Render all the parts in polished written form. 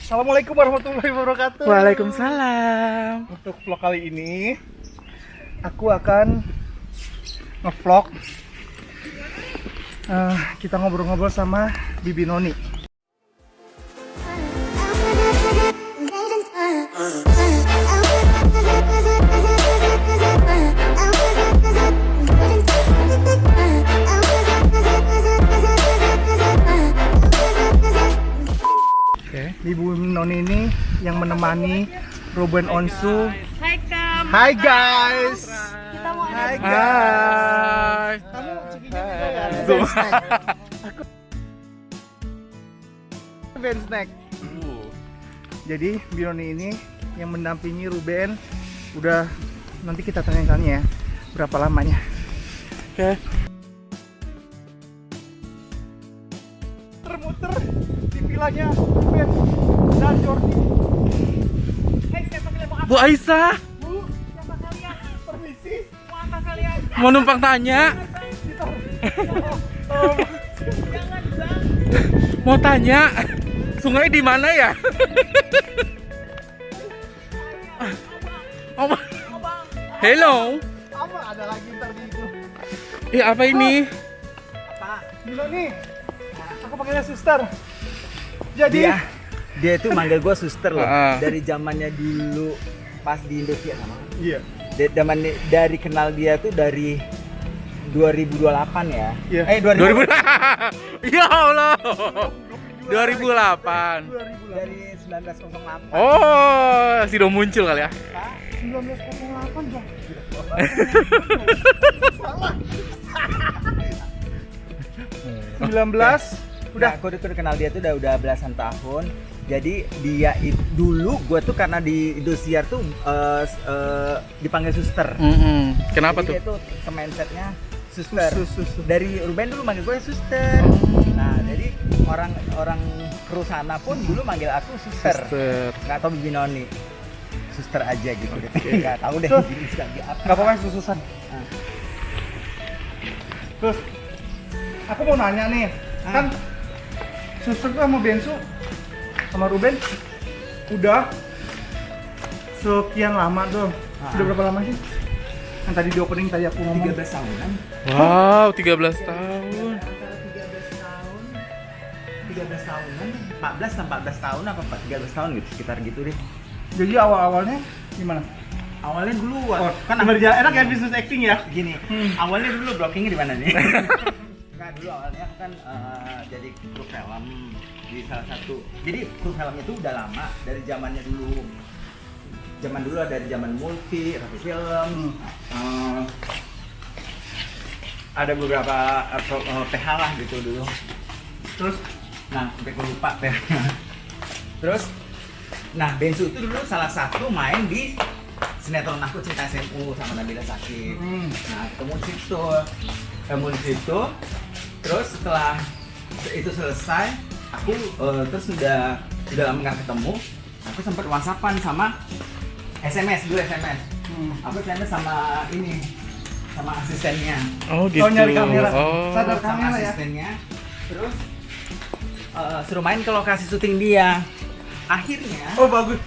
Assalamualaikum warahmatullahi wabarakatuh. Waalaikumsalam. Untuk vlog kali ini aku akan ngevlog kita ngobrol-ngobrol sama Bibi Noni. Ibu Noni ini yang menemani Ruben Onsu. Hai Kam. Hai guys. Kita mau Hai ada guys. Kamu segini juga ya? Zoom. Aku band snack. Jadi Bibi Noni ini yang mendampingi Ruben. Udah nanti kita tanya-tanya ya berapa lamanya. Oke. Muter di vilanya Ruben dan Jordi. Hey, siapa kalian mau apa? Bu Aisyah, Bu, siapa kalian? Permisi. Mau apa kalian? mau numpang tanya, Jangan bang. mau tanya, sungai di mana ya? Oh, hello. Apa ada lagi ntar di itu? Apa ini? Apa? Bila nih. Aku panggilnya suster. Jadi dia itu manggil gue suster loh. Ah. Dari zamannya dulu pas di Indonesia sama. iya. Dari kenal dia tuh dari 2028 ya. Iya. 2000. Ya Allah. 2008. Dari 1908. Oh, sudah muncul kali ya. 1908 bang. Salah. 19 Udah, gue udah kenal dia tuh udah belasan tahun. Jadi dia dulu gue tuh karena di Indosiar tuh dipanggil suster. Kenapa Jadi tuh? dia tuh ke mindsetnya suster. Suster. Dari Ruben dulu manggil gue suster. Nah, jadi orang kru sana pun dulu manggil aku suster. Nggak tahu Bibi Noni. Suster aja gitu. Nggak tahu deh Tuh. jenis lagi apa. Gak apa-apa sususan. Ah. Terus aku mau nanya nih, kan suster tuh sama Bensu sama Ruben udah sekian lama tuh. Udah berapa lama sih? Yang tadi di opening tadi aku ngomong 13 tahunan. Wow, 13 tahun. Antara 13 tahun 13 tahunan 14 tahun apa 13 tahun gitu sekitar gitu deh. Jadi awal-awalnya gimana? Awalnya dulu Kan enak ya bisnis acting ya? gini. Awalnya dulu blockingnya di mana nih? Nah, dulu awalnya aku kan jadi kru film di salah satu. Jadi kru film itu udah lama dari zamannya dulu. Zaman dulu ada dari zaman multi, Rapi Film. Ada beberapa PH lah gitu dulu. Terus Nah, sampai aku lupa PH. Terus nah, Bensu itu dulu salah satu main di sinetron Aku Cinta SMU sama Nabila Syakieb. Nah, ketemu di situ. Terus setelah itu selesai, aku terus udah lama nggak ketemu. Aku sempat WhatsAppan sama SMS dulu SMS. Aku SMS sama ini sama asistennya. Oh gitu. Oh, nyari kamera. Oh. Sadar Sama kamera ya. asistennya. Terus suruh main ke lokasi syuting dia. Akhirnya Oh bagus.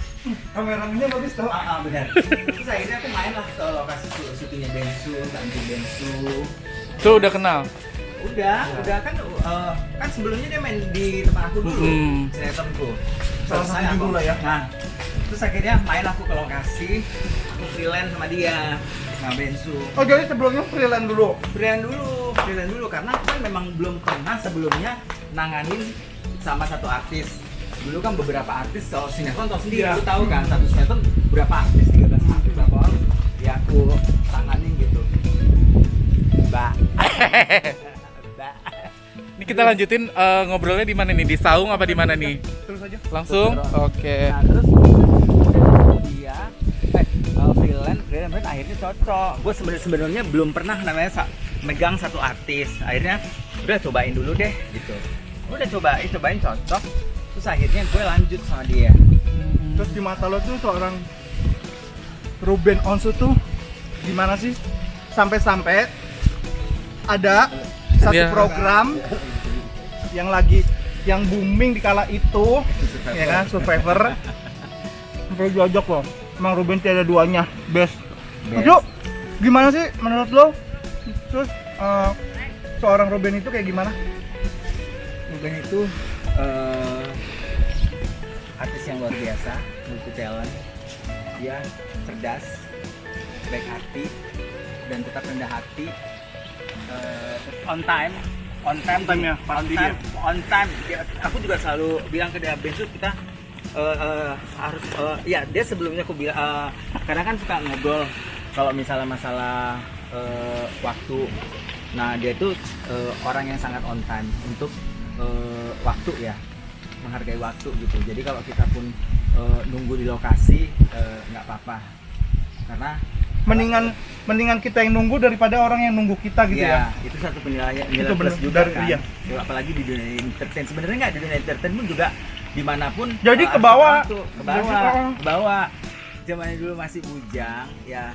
Kameranya bagus tau. benar. Terus akhirnya aku main lah ke lokasi syutingnya Bensu, gantiin Bensu. Tuh udah kenal. Udah kan sebelumnya dia main di tempat aku dulu, sinetronku. Salah satu dulu lah ya. Nah, terus akhirnya main aku ke lokasi, aku freelance sama dia, sama Bensu. Oh jadi sebelumnya freelance dulu. Freelance dulu karena aku kan memang belum pernah sebelumnya nanganin sama satu artis. Dulu kan beberapa artis kalau sinetron tau sendiri, Iya. lu tahu kan satu sinetron berapa artis, 13 artis berapa orang ya aku tanganin gitu. Mbak. Ini kita lanjutin ngobrolnya di mana nih? Di Saung apa di mana nih? Terus aja. Langsung? Oke. Nah, terus dia freelance akhirnya cocok. Gue sebenarnya belum pernah namanya megang satu artis. Akhirnya udah cobain dulu deh gitu. Udah cobain cocok. Terus akhirnya gue lanjut sama dia. Terus di mata lo tuh seorang Ruben Onsu tuh gimana sih? Sampai ada satu Iya. program yang lagi yang booming di kala itu, ya kan, Survivor. Sampai jojok loh. Emang Ruben tiada duanya, best. Yuk, gimana sih menurut lo? Terus seorang Ruben itu kayak gimana? Ruben itu artis yang luar biasa, multi talent. Dia cerdas, baik hati, dan tetap rendah hati. On time ya, pasti dia. on time. Aku juga selalu bilang ke dia, Bensu, kita harus ya, dia sebelumnya aku bilang kadang kan suka ngobrol kalau misalnya masalah waktu. Nah, dia tuh orang yang sangat on time untuk waktu ya, menghargai waktu gitu. Jadi kalau kita pun nunggu di lokasi nggak apa-apa, karena mendingan kita yang nunggu daripada orang yang nunggu kita gitu ya. Itu satu penilaian Itu plus bener, juga dari kan. dia. Ya, apalagi di dunia entertain. Sebenarnya nggak di dunia entertain pun juga dimanapun. Jadi ke bawah. Ke bawah. Zamannya dulu masih bujang ya.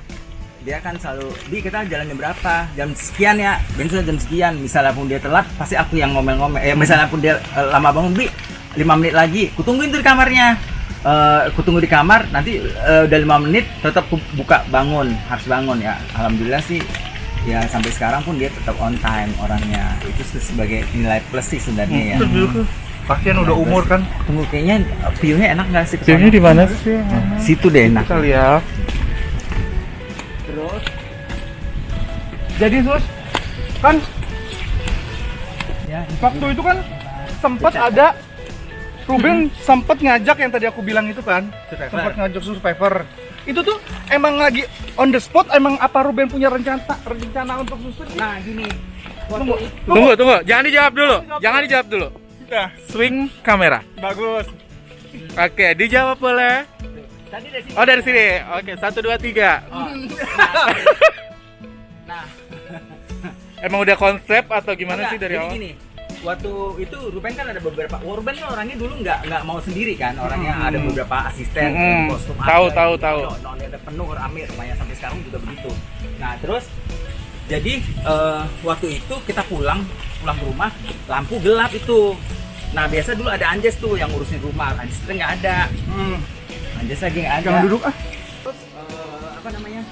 Dia kan selalu, Bi, kita jalan jam berapa? Jam sekian ya, Bensu jam sekian. Misalnya pun dia telat, pasti aku yang ngomel-ngomel. Misalnya pun dia lama bangun, Bi, 5 menit lagi, kutungguin tuh di kamarnya. Kutunggu di kamar, nanti udah 5 menit tetap buka, bangun, harus bangun ya. Alhamdulillah sih, ya sampai sekarang pun dia tetap on time orangnya. Itu sebagai nilai plus sih sebenarnya ya. Pastian udah umur kan. Tunggu, kayaknya view-nya enak nggak sih? View-nya di mana sih? Situ deh enak. Kita lihat. Terus Jadi Sus, kan ya, waktu itu kan sempat ada Ruben sempat ngajak yang tadi aku bilang itu kan, sempat ngajak Survivor. Itu tuh emang lagi on the spot, emang apa Ruben punya rencana untuk susur? nah gini. Tunggu. Jangan dijawab dulu. Udah, Swing kamera. bagus. Oke, dijawab boleh. Tadi dari sini. Oh, dari sini. Oke, 1 2 3. Oh. Nah, Emang udah konsep atau gimana enggak, sih dari jadi awal? gini, waktu itu Ruben kan ada beberapa. Ruben kan orangnya dulu nggak mau sendiri kan, orangnya ada beberapa asisten, kostum. Tahu. Ada penuh rame rumahnya sampai sekarang juga begitu. Nah terus, jadi waktu itu kita pulang ke rumah, lampu gelap itu. Nah biasa dulu ada Anjes tuh yang ngurusin rumah, Anjes itu nggak ada. Anjes lagi nggak ada. Jangan duduk ah. Terus apa namanya?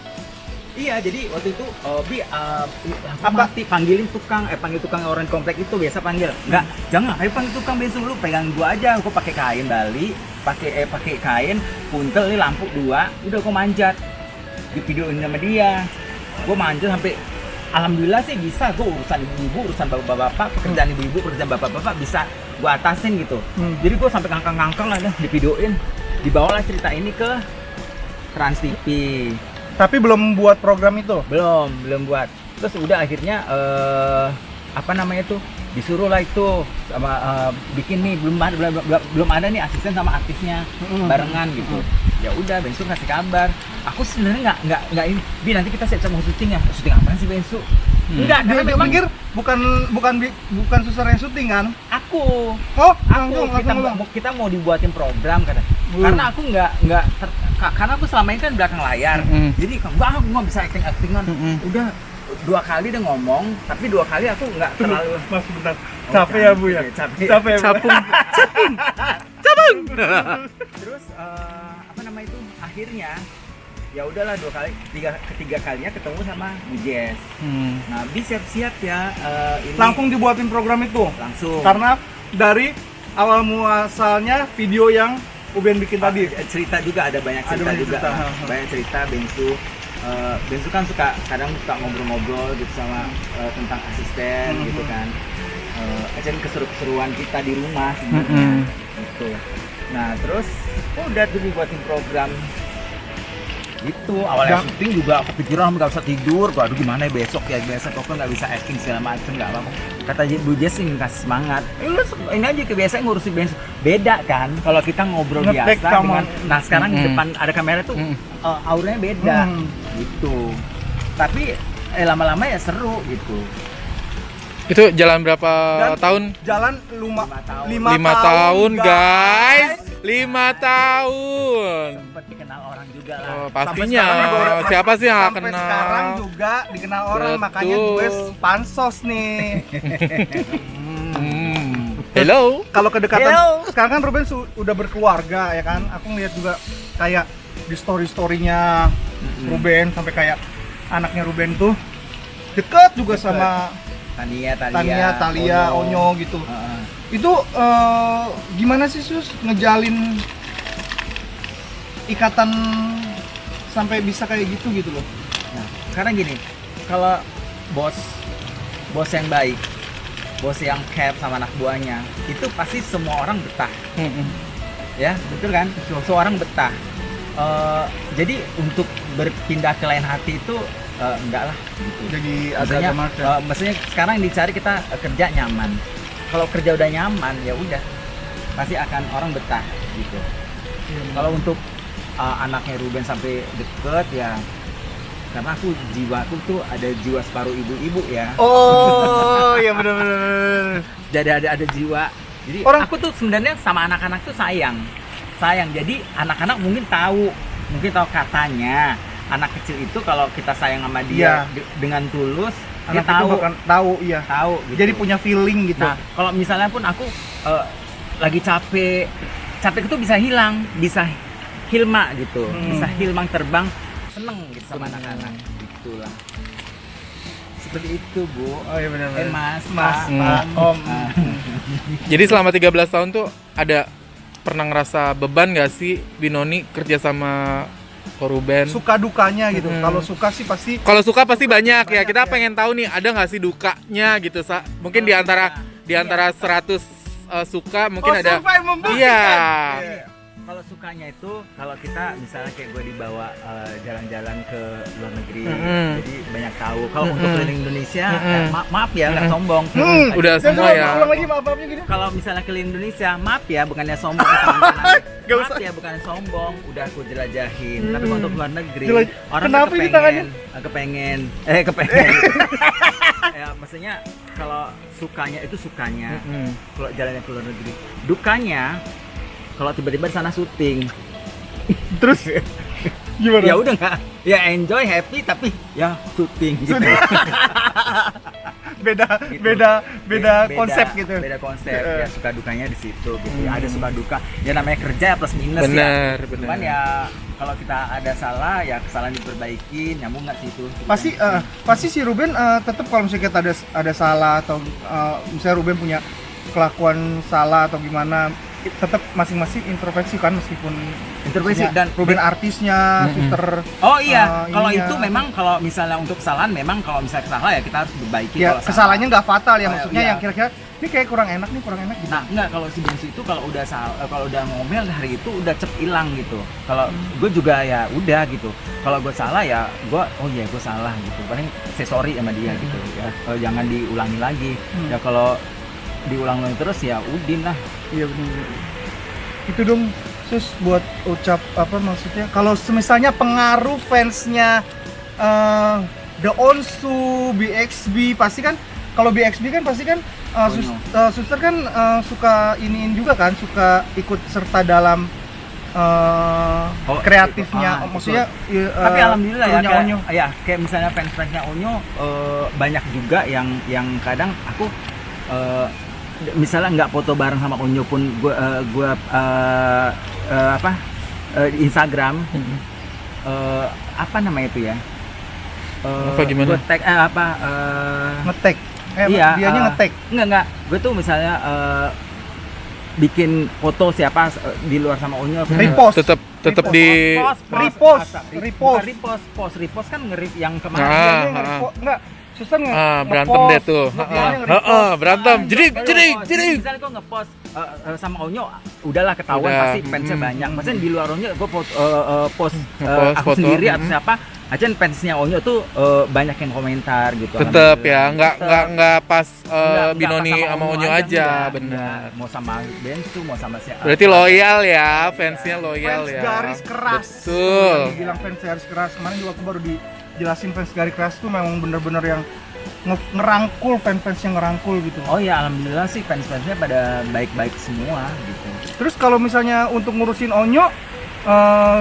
Iya, jadi waktu itu Bi, Apa? mati panggil tukang orang komplek itu biasa panggil. Enggak, jangan, ayo panggil tukang besok lu pegang gua aja. Gua pakai kain Bali, pakai kain, puntel nih lampu 2, udah gua manjat. Di videoin sama dia. Gua manjat sampai alhamdulillah sih bisa. Gua urusan ibu-ibu, urusan bapak-bapak, pekerjaan ibu-ibu, pekerjaan bapak-bapak bisa gua atasin gitu. Jadi gua sampai ngangkang-ngangkang ada di videoin. Dibawalah cerita ini ke Trans TV. Tapi belum buat program itu. belum buat. Terus udah akhirnya apa namanya tuh, disuruh lah itu sama bikin nih, belum ada nih asisten sama artisnya barengan gitu. Ya udah, Bensu ngasih kabar. Aku sebenarnya nggak ini, Bi, nanti kita siap-siap mau syuting ya. Syuting apaan sih Bensu? Enggak, karena memang pikir bukan susah yang syuting kan? aku kita mau dibuatin program kata. Karena aku karena aku selama ini kan belakang layar. Jadi aku nggak bisa actingan. Udah 2 kali dia ngomong, tapi 2 kali aku nggak terlalu. Mas bentar. Capek ya Bu ya? Capek. Capek ya Bu? Capung. Terus apa nama itu? Akhirnya ya udahlah 2 kali, ketiga kalinya ketemu sama Bu Jess. Nah, Bi siap-siap ya. Ini Langsung dibuatin program itu. langsung. Karena dari awal muasalnya video yang Uben bikin tadi. Cerita juga ada banyak cerita banyak juga. cerita. Banyak cerita Bensu kan kadang suka ngobrol-ngobrol gitu sama tentang asisten gitu kan. Dan keseruan kita di rumah sebenarnya gitu. Nah, terus udah tuh dibuatin program. Itu awalnya syuting juga kepikiran nggak bisa tidur, aduh gimana ya besok kok nggak bisa acting segala macem, nggak apa-apa. Kata Bu Jess ingin kasih semangat, lu ini aja kebiasaan ngurusin bensin. Beda kan kalau kita ngobrol Nge-take biasa sama. dengan, nah sekarang di depan ada kamera tuh auranya beda gitu. Tapi lama-lama ya seru gitu. Itu jalan berapa tahun? Jalan 5 tahun guys. 5 tahun. Sempat dikenal orang juga lah. Oh, Sampai pastinya. sekarang juga udah- Siapa sih yang gak sampai kenal? sekarang juga dikenal orang, Betul. makanya gue pansos nih. Hello. Kalau kedekatan Hello. sekarang kan Ruben udah berkeluarga ya kan. Aku ngeliat juga kayak di story-storynya Ruben sampai kayak anaknya Ruben tuh deket juga sama Tania, Onyo gitu. Itu gimana sih Sus ngejalin ikatan sampai bisa kayak gitu loh? Nah, karena gini, kalau bos yang baik, bos yang care sama anak buahnya, itu pasti semua orang betah. Ya, betul kan? Semua orang betah. Jadi untuk berpindah ke lain hati itu enggak lah gitu. Jadi Maksudnya, agak maksudnya sekarang yang dicari kita kerja nyaman. Kalau kerja udah nyaman ya udah pasti akan orang betah gitu. Kalau untuk anaknya Ruben sampai deket ya karena jiwaku tuh ada jiwa separuh ibu-ibu ya. Oh, iya benar. Jadi ada jiwa. Jadi aku tuh sebenarnya sama anak-anak tuh sayang. Jadi anak-anak mungkin tahu katanya anak kecil itu kalau kita sayang sama dia dengan tulus, anak dia tahu. Tahu. Gitu. Jadi punya feeling gitu. Nah, kalau misalnya pun aku lagi capek itu bisa hilang, bisa hilma gitu, bisa hilmang terbang, seneng gitu sama anak-anak, gitulah. Seperti itu Bu. Oh iya benar. Mas, Pak, Om. Jadi selama 13 tahun tuh ada pernah ngerasa beban gak sih Binoni kerja sama Ko Ruben? Suka dukanya gitu. Kalau suka sih pasti. Kalau suka pasti banyak ya. Kita pengen tahu nih ada nggak sih dukanya gitu mungkin di antara 100 suka mungkin ada. Survive membuktikan. Iya. Kalau sukanya itu kalau kita misalnya kayak gue dibawa jalan-jalan ke luar negeri, jadi banyak tahu. Kalau untuk keliling Indonesia, maaf ya nggak sombong. Udah semua ya. Ulang lagi maaf-maafnya gini. Kalau misalnya keliling Indonesia, maaf ya bukannya sombong ke teman-teman. Maaf ya bukannya sombong, udah aku jelajahin. Tapi kalau untuk luar negeri, orang Kenapa ini tangannya? kepengen. Ya maksudnya kalau sukanya itu sukanya. Kalau jalannya ke luar negeri, dukanya kalau tiba-tiba di sana syuting, Terus gimana? ya udah nggak, ya enjoy happy tapi ya syuting gitu. beda konsep gitu. Beda konsep ya suka dukanya di situ gitu. Ya, ada suka duka. Ya namanya kerja plus minus Bener. Cuman ya kalau kita ada salah ya kesalahan diperbaiki, nyambung nggak sih itu? Pasti si Ruben tetap kalau misalnya kita ada salah atau misalnya Ruben punya kelakuan salah atau gimana, tetap masing-masing introspeksi kan meskipun introspeksi dan Ruben artisnya, suster. Oh iya, kalau ininya. itu memang kalau misalnya untuk kesalahan memang kalau misalnya salah ya kita harus perbaiki. Ya, kalau kesalahannya nggak fatal ya, Oh, maksudnya iya. yang kira-kira ini kayak kurang enak gitu. Nah, enggak, kalau si Bensu itu kalau udah kalau udah ngomel hari itu udah hilang gitu. Kalau gue juga ya udah gitu. Kalau gue salah ya gue gue salah gitu. Paling say sorry sama dia gitu ya. Jangan diulangi lagi. Ya kalau diulang-ulang terus ya udin lah. Iya benar. Itu dong Sus buat ucap apa maksudnya kalau misalnya pengaruh fansnya The Onsu, BXB pasti kan kalau BXB kan pasti kan suster kan suka iniin juga kan, suka ikut serta dalam kreatifnya, maksudnya tapi alhamdulillah ya kayak, Onyo. kayak misalnya fans-fansnya Onyo banyak juga yang kadang aku misalnya nggak foto bareng sama Onyo pun gue di Instagram apa namanya itu ya apa gimana? Gue tag ngetek iya, dianya ngetek enggak gue tuh misalnya bikin foto siapa di luar sama Onyo repost tetap di repost kan nge-rip yang kemarin enggak susah berantem deh tuh. Berantem. Jadi. Misalnya kok nge-post sama Onyo, udahlah ketahuan pasti fansnya banyak. Maksudnya di luar Onyo gue post aku foto. sendiri atau siapa, aja fansnya Onyo tuh banyak yang komentar gitu. Tetep ya, nggak pas Binoni pas sama Onyo aja, enggak. benar. Mau sama Bensu, mau sama siapa. Berarti loyal ya, fansnya loyal fans ya. garis keras. Betul. Bilang fans garis keras. Kemarin juga aku baru dijelasin fans garis keras tuh memang bener-bener yang ngerangkul, fans yang ngerangkul gitu. Oh ya, alhamdulillah sih fans-fansnya pada baik-baik semua gitu. Terus kalau misalnya untuk ngurusin Onyo,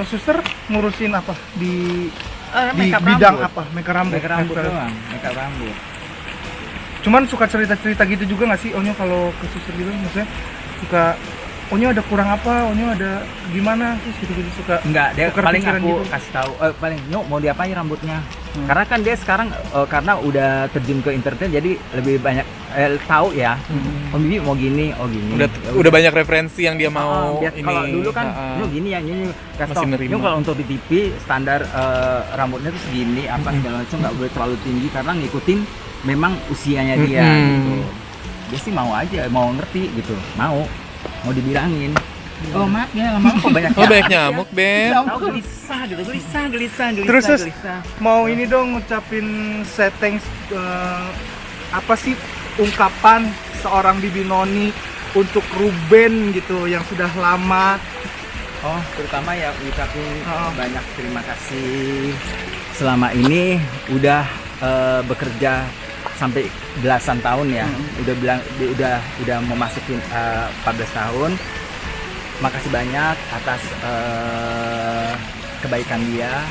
suster ngurusin apa di Make up bidang rambut. apa? Make up rambut. Make up rambut doang, make up rambut. Cuman suka cerita-cerita gitu juga nggak sih Onyo kalau ke suster gitu, maksudnya suka Onyo ada kurang apa, Onyo ada gimana terus gitu-gitu suka. Enggak, dia tukar paling pikiran aku gitu. kasih tahu paling Nyok mau diapain rambutnya. Karena kan dia sekarang karena udah terjun ke internet jadi lebih banyak tahu ya. Om Bibi mau gini, oh gini. Ya Udah banyak referensi yang dia mau dia, ini. kalau dulu kan Nyok gini ya, Nyok kasih Masih tahu. nerima. Nyok kalau untuk di TV standar rambutnya tuh segini apa segala macam, nggak boleh terlalu tinggi karena ngikutin memang usianya dia gitu. Dia sih mau aja, mau ngerti gitu, mau dibilangin. Oh maaf ya, lama kok banyak Oh banyak nyamuk Ben. Tahu gelisah gitu, gelisah. Terus mau ini dong ngucapin say thanks, apa sih ungkapan seorang Bibi Noni untuk Ruben gitu yang sudah lama. Oh, terutama ya ucapin banyak terima kasih selama ini udah bekerja sampai belasan tahun ya. Udah memasuki 14 tahun. Makasih banyak atas kebaikan dia.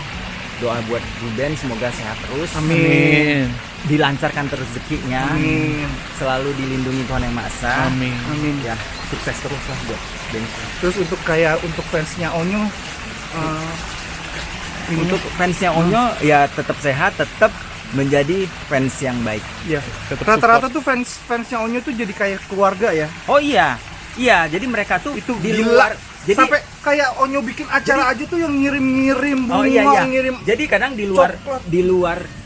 Doa buat Ruben semoga sehat terus. Amin. Dilancarkan terus rezekinya. Amin. Selalu dilindungi Tuhan Yang Maha Esa. Amin. Amin. Ya, sukses terus lah buat Ben. Terus untuk fansnya Onyo, Untuk fansnya Onyo ya tetap sehat, tetap menjadi fans yang baik. ya Tetap rata-rata tuh fansnya Onyo tuh jadi kayak keluarga ya. Oh iya, jadi mereka tuh Itu di gila. luar. Jadi Sampai kayak Onyo bikin acara aja tuh yang ngirim-ngirim bunga, oh iya. ngirim. Jadi kadang di luar coklat.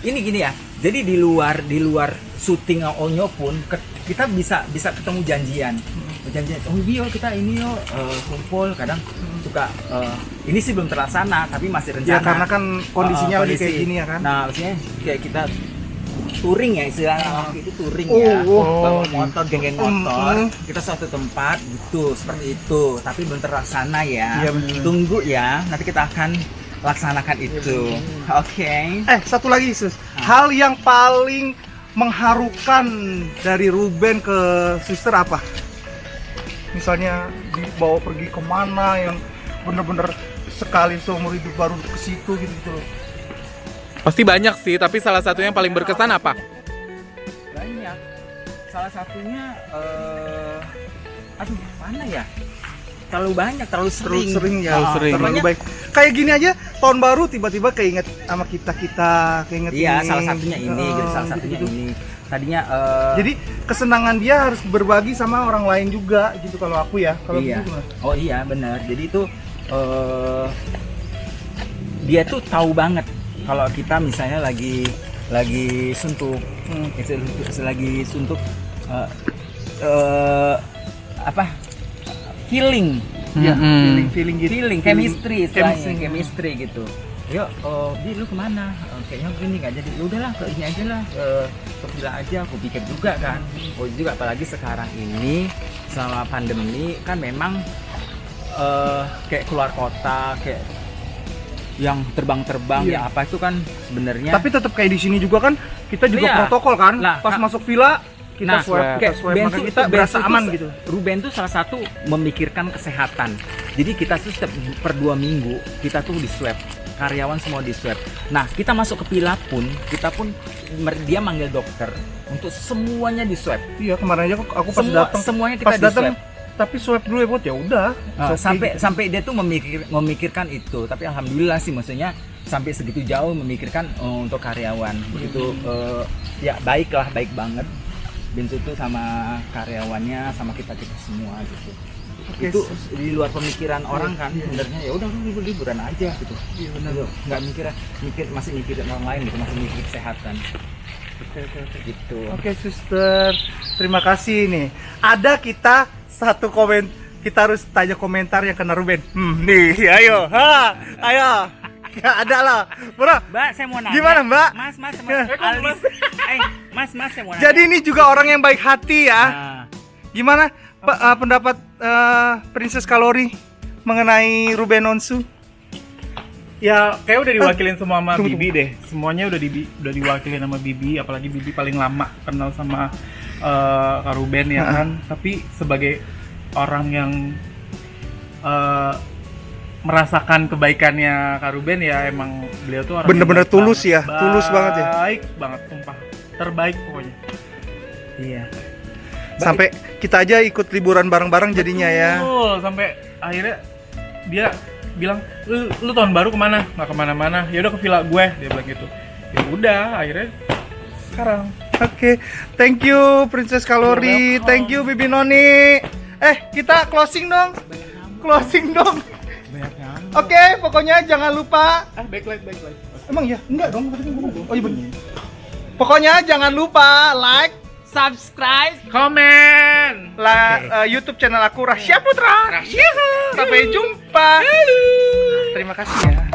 ini gini ya. Jadi di luar syuting Onyo pun kita bisa ketemu janjian. Janjian, oh iya kita ini kumpul. Kadang suka ini sih belum terlaksana tapi masih rencana. Ya karena kan kondisinya lagi kayak gini ya kan. Nah, maksudnya kayak kita touring ya istilahnya waktu itu touring ya. Bawa motor, geng-geng motor. Kita suatu tempat gitu, seperti itu. Tapi belum terlaksana ya. Iya, bener. Tunggu ya. Nanti kita akan laksanakan itu. Oke. Satu lagi sus, hal yang paling mengharukan dari Ruben ke suster apa? Misalnya dibawa pergi kemana yang bener-bener sekali seumur hidup baru ke situ gitu loh. Pasti banyak sih, tapi salah satunya yang paling berkesan apa? Banyak. Salah satunya aduh mana ya? Terlalu banyak, terlalu sering. ya, Terlalu sering. terlalu baik. Kayak gini aja, tahun baru tiba-tiba keinget sama kita keinget Iya, ini. salah satunya ini, gitu, salah satunya gitu-gitu. ini. Tadinya Jadi kesenangan dia harus berbagi sama orang lain juga gitu kalau aku ya. Kalau iya. gitu gimana? Oh iya, benar. Jadi itu dia tuh tahu banget kalau kita misalnya lagi suntuk, lagi suntuk apa? Feeling. Ya, feeling gitu. Feeling, chemistry istilahnya, chemistry gitu. Yuk, Bi lu kemana? Kayaknya gini nggak jadi. Ya udahlah, ke ini aja lah, ke villa aja. Aku pikir juga kan. Oh juga apalagi sekarang ini selama pandemi kan memang kayak keluar kota, kayak yang terbang-terbang ya apa itu kan sebenarnya. Tapi tetap kayak di sini juga kan kita juga Iya. protokol kan. Nah, Pas masuk villa kita swab, kayak makanya Bensu kita tuh- berasa Bensu tuh aman gitu. Ruben tuh salah satu memikirkan kesehatan. Jadi kita tuh setiap per 2 minggu kita tuh di swab. Karyawan semua di swab. Nah, kita masuk ke villa pun, dia manggil dokter untuk semuanya di swab. Iya, kemarin aja aku pas datang Semuanya kita pas di datang swab. tapi swab dulu ya Bot, ya udah. Nah, It's okay gitu. sampai dia tuh memikirkan itu. Tapi alhamdulillah sih maksudnya sampai segitu jauh memikirkan untuk karyawan. Begitu ya baik banget. Bensu tuh sama karyawannya sama kita semua gitu. Oke, Itu di luar pemikiran orang kan sebenarnya ya udah lu liburan aja gitu. Iya benar. Nggak masih mikirin orang lain gitu, masih mikir kesehatan Oke. gitu. Oke, suster. Terima kasih nih. Ada kita satu komen, kita harus tanya komentar yang kena Ruben. Nih, ayo. Ayo. Ya ada lah. Bro, Mbak, saya mau nanya. Gimana, Mbak? Mas, Alis. Mas, saya mau nanya. jadi ini juga orang yang baik hati ya. Nah, Gimana pendapat Princess Kalori mengenai Ruben Onsu? Ya kayak udah diwakilin semua sama Tunggu, Bibi deh. Semuanya udah diwakilin sama Bibi, apalagi Bibi paling lama kenal sama Kak Ruben ya kan. Tapi sebagai orang yang merasakan kebaikannya Kak Ruben ya emang beliau tuh orang Bener-bener yang baik tulus banget. ya, tulus banget ya. Baik banget, sumpah. Terbaik pokoknya. Iya. Sampai kita aja ikut liburan bareng-bareng jadinya ya. Betul, sampai akhirnya dia bilang, lu tahun baru kemana? Nggak kemana-mana. Ya udah ke villa gue, dia bilang gitu. Ya udah, akhirnya sekarang. Oke, thank you Princess Kalori, thank you Bibi Noni. Kita closing dong. Closing dong. Oke, pokoknya jangan lupa. Backlight. Emang ya? Enggak dong. Oh iya bener. Pokoknya jangan lupa like, subscribe, Komen. YouTube channel aku Rasya Putra. Sampai jumpa. Terima kasih ya.